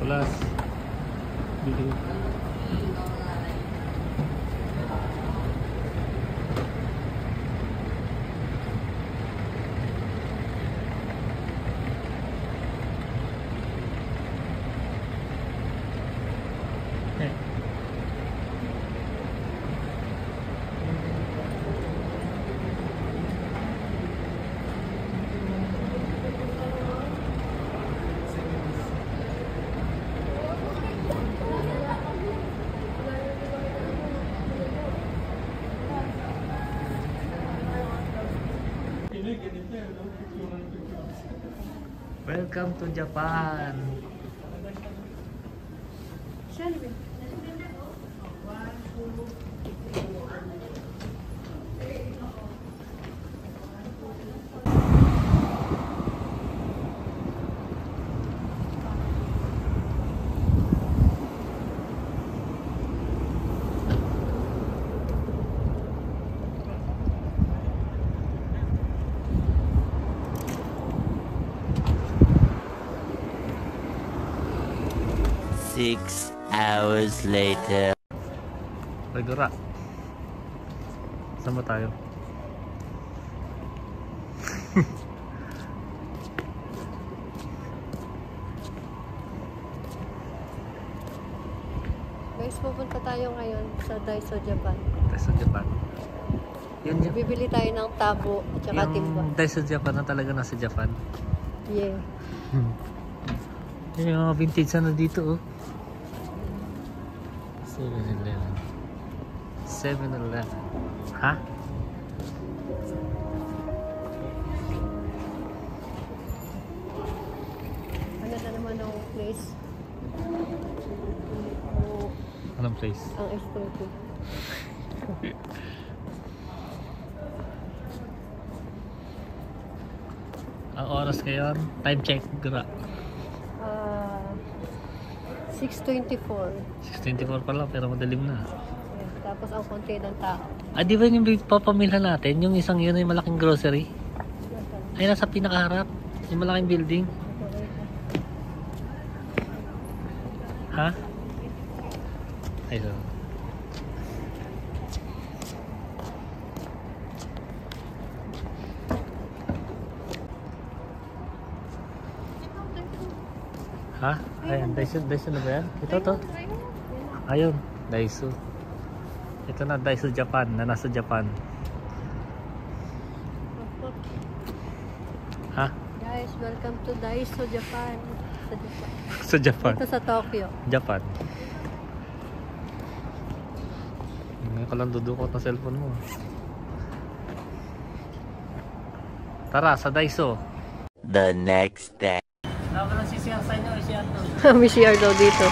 Plus. Bili. Welcome to Japan. 6 hours later. Pagdura. Saan ba tayo? Guys, pupunta tayo ngayon sa Daiso, Japan. Daiso, Japan. Yun yun. Bibili tayo ng tabo at saka timba. Yung Daiso, Japan na talaga nasa Japan. Yeah. Yung mga vintage na dito, oh. 7-Eleven. 7-Eleven. Ha? Ano na naman ang place? Anong place? Ang aesthetic. Ang oras ngayon, time check, Dura. 6:24. 6:24 pa lang, pero madilim na. Yeah, tapos ang konti ng tao. Ah, di ba yung papamilhan natin? Yung isang yun ay malaking grocery? Ay, nasa pinakaharap. Yung malaking building. Ha? Ayun. Ha? Ayan, Daiso na ba yan? Ito to. Ayun, Daiso. Ito na, Daiso Japan, na nasa Japan. Ha? Guys, welcome to Daiso, Japan. Sa Japan. Sa Japan? Ito sa Tokyo. Japan. Ngayon ka lang dudukot na cellphone mo. Tara, sa Daiso. The next day. Wala sisiyang sa inyo, CR doon. May CR daw dito.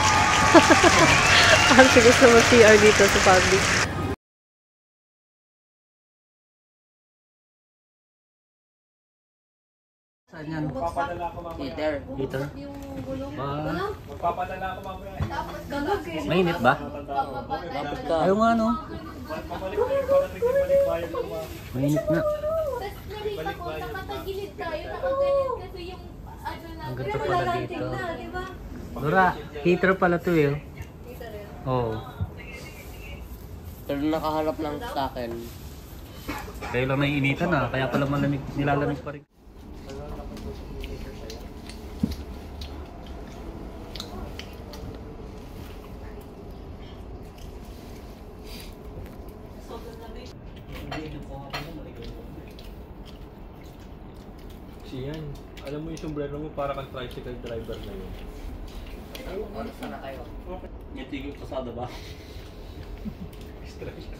Ang gusto mo CR dito sa public. Saan yan? Heater. Dito? Magpapadala ako mamaya. Mainit ba? Ayaw nga no. Mainit na. Ang ganito pala dito. Dura, heater pala to eh. Oo. Pero nakaharap lang sa akin. Kaya lang naiinitan na, kaya pala malamig, nilalamig pa rin. Siyan. Alam mo yung sombrero mo para kang tricycle driver na yun. Oras na kayo. Yung tigil pasada ba? Stress.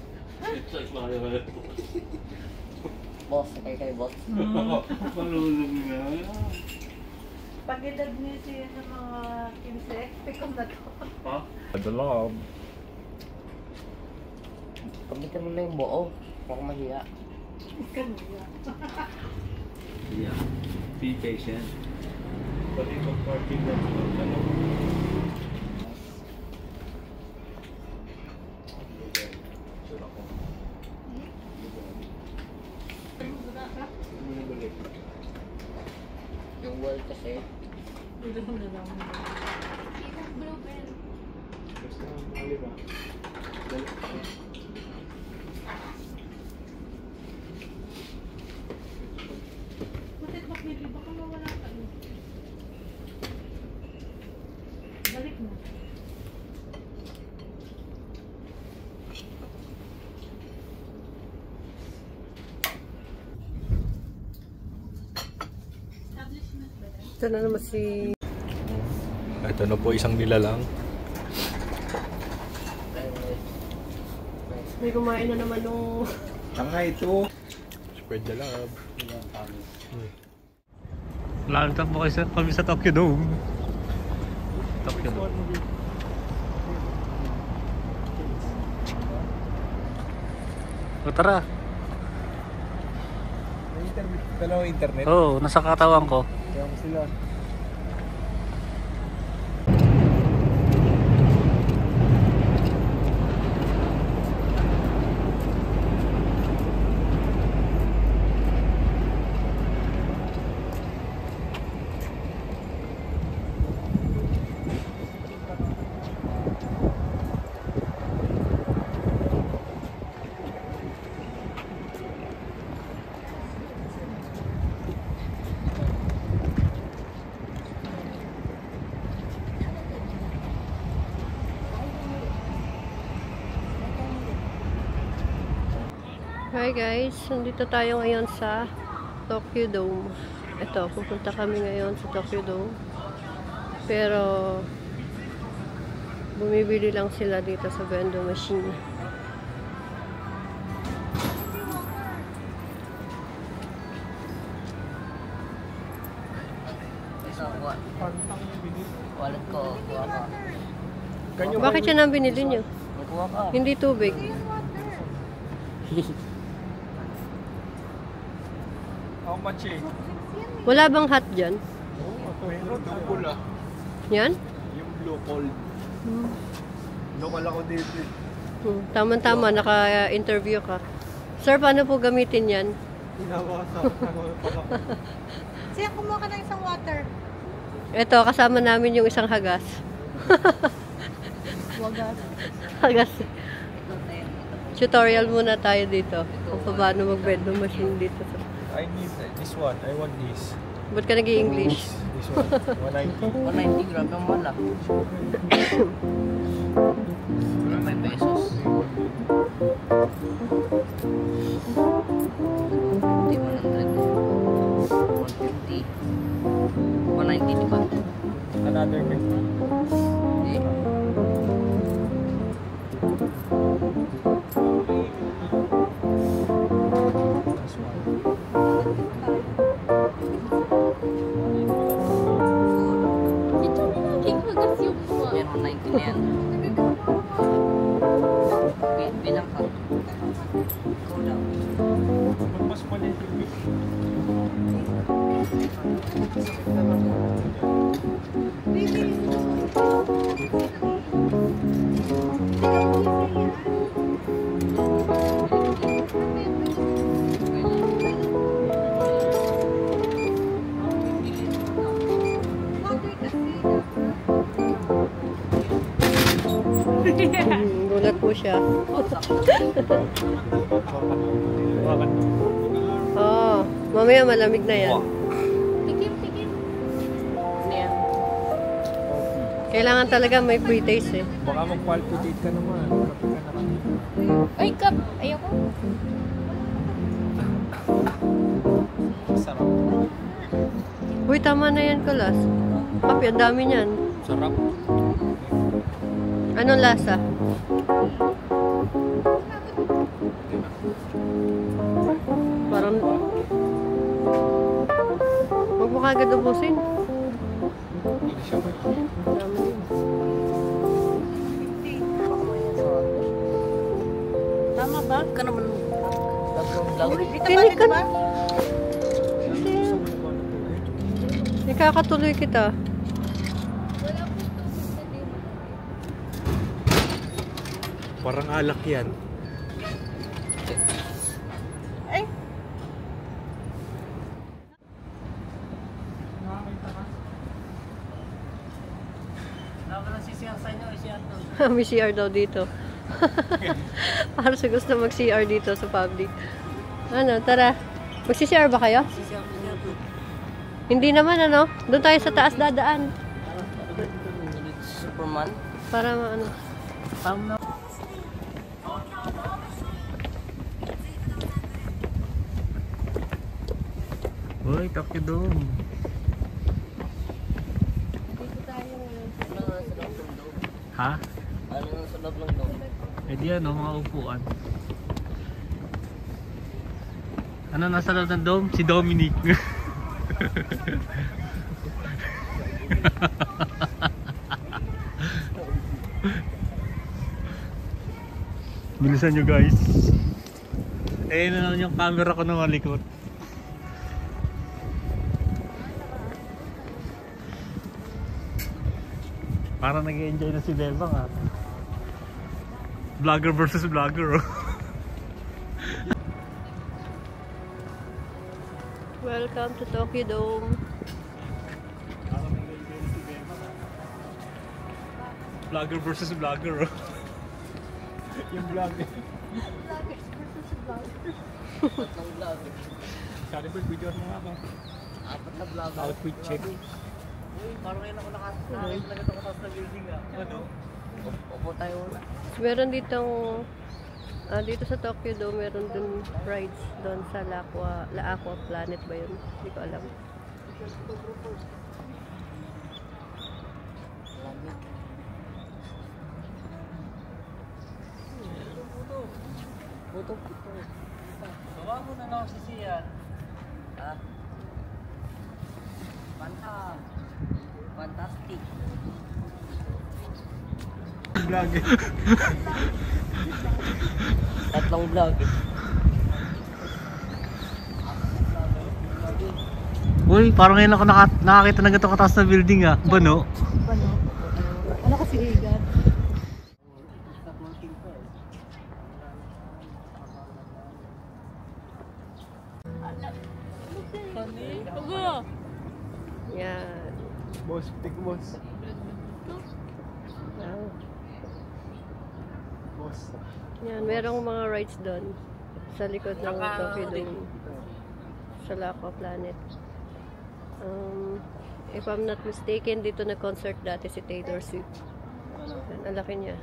Stress na kayo. Boss, kay boss. Marunong nga. Pag edad niya siya ng mga 15, pikom na to. Ha? Adalab. Pagbitan mo na yung buo. Huwag mahiya. Yeah. Be patient. Pati pag parking na ano. Yung wall kasi. Blueberry. Basta mali ba? Bakit baby? Baka mawala ka. Balik na. Ito na naman si... Ito na po isang nilalang. May kumain na naman nung... Tanga ito. Spread the love. Lalagtak po kayo kami sa Tokyo Dome. Tokyo Dome. O tara. Dalawang internet. Oo, nasa katawan ko. Kaya mo sila. Hi guys, nandito tayo ngayon sa Tokyo Dome. Ito, pupunta kami ngayon sa Tokyo Dome. Pero bumibili lang sila dito sa vending machine. Wallet ko, kuha ka. Bakit yan ang binili nyo? Kuha ka. Hindi tubig. How much eh? Wala bang hot dyan? Meron daw pula. Yan? Yung blue cold. Local ako dito eh. Tama-tama, naka-interview ka. Sir, paano po gamitin yan? Inawasak. Siya, kumuha ka ng isang water. Ito, kasama namin yung isang hagas. Wagas. Hagas. Tutorial muna tayo dito. Kung paano mag-vending machine dito. I need this one. I want this. Ba't ka nag-i-English? This one. 190. 190 gram yung wala. 5 pesos. 150. 190 diba? Another big one. Hindi. This one. Ito na laging hagas yung mga. Yan, 190 na yan. Bilang ka. Ikaw lang. Mas maliit yung big. Gulat po siya. Hawakan mo. Oo. Mamaya malamig na yan. Tikim, tikim. Ano yan? Kailangan talaga may pre-taste eh. Baka mag-palpitate ka naman. Kapi ka na kami. Ay, cup. Ayoko. Sarap. Uy, tama na yan, Kulas. Kapi, ang dami niyan. Sarap. Anong lasa? Parang... Huwag mo kagad ubusin. Hindi siya may. Ang dami yun. Tama ba? Ka naman. Tinig ka na. Ikakatuloy kita. Parang alak yan. Walang CCR sa inyo, CR to. May CR daw dito. Para sa gusto mag-CR dito sa public. Ano, tara. Mag-CR ba kayo? Hindi naman ano. Doon tayo sa taas dadaan. Superman? Para ano. Uy, Tokyo Dome. Dito tayo ngayon. Ha? Ano nang sa loob lang daw? Eh di ano, mga upuan. Ano nasa loob ng dome? Si Dominic. Bilisan nyo guys. Eh na naman yung camera ko na malikot. Parang nag-enjoy na si Bebang ah. Vlogger versus vlogger oh. Welcome to Tokyo Dome. Vlogger versus vlogger oh. Yung vlog. Tatlong vlog. Sorry ba, video mo nga ako. 4 na vlog. Outfit check. Uy, parang ngayon ako nakakita na ganito kataas na building ah. Ano? Upo tayo muna. Meron ditong dito sa Tokyo Dome, meron dun rides doon sa La Aqua Planet ba yun? Hindi ko alam. Puto. Gawa mo na lang si Sian. Ha? Fantastic. Vlog. Tatlong vlog. Uy, parang ngayon ako nakakita na ganito kataas na building ah. Bano? Ano kasi higan? Yan. Boss, big boss. Wow. Boss. Yan, merong mga rides doon sa likod ng Tokyo Dome. Sa La Aqua Planet. If I'm not mistaken, dito nag-concert dati si Taylor Swift. Yan, ang laki niya.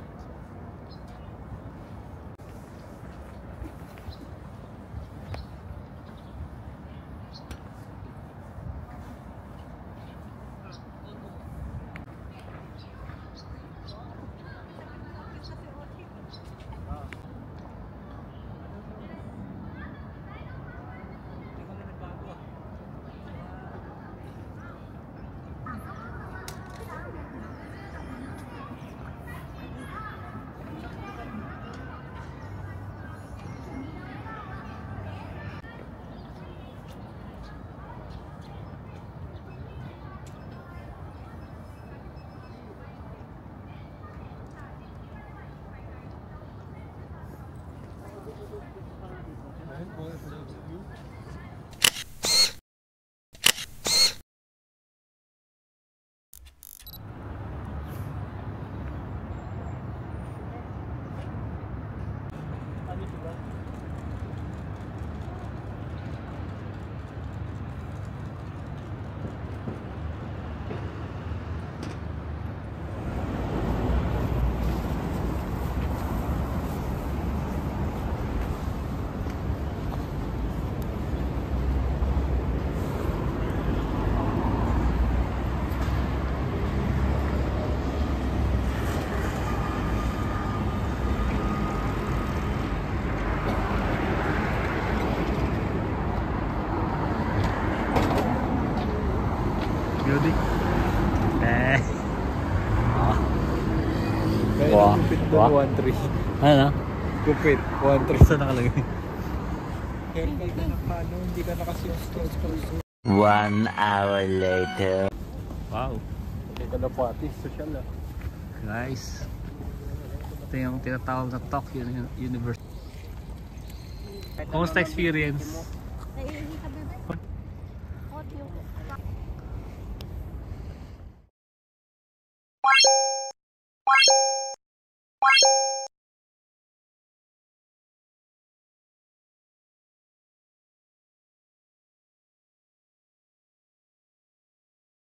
Building. Eh. Kaya Wow. kupit Wow. doon 1-3. Ano? Kupit 1-3. Saan nakalagay? Haircut ka na paano, hindi ka nakasiyos-skills. 1 hour later. Wow. Hindi ka na pati, social ah. Guys. Ito yung tinatawag na Tokyo University. Kumusta experience? Naiihi ka, bebe? Hot yung...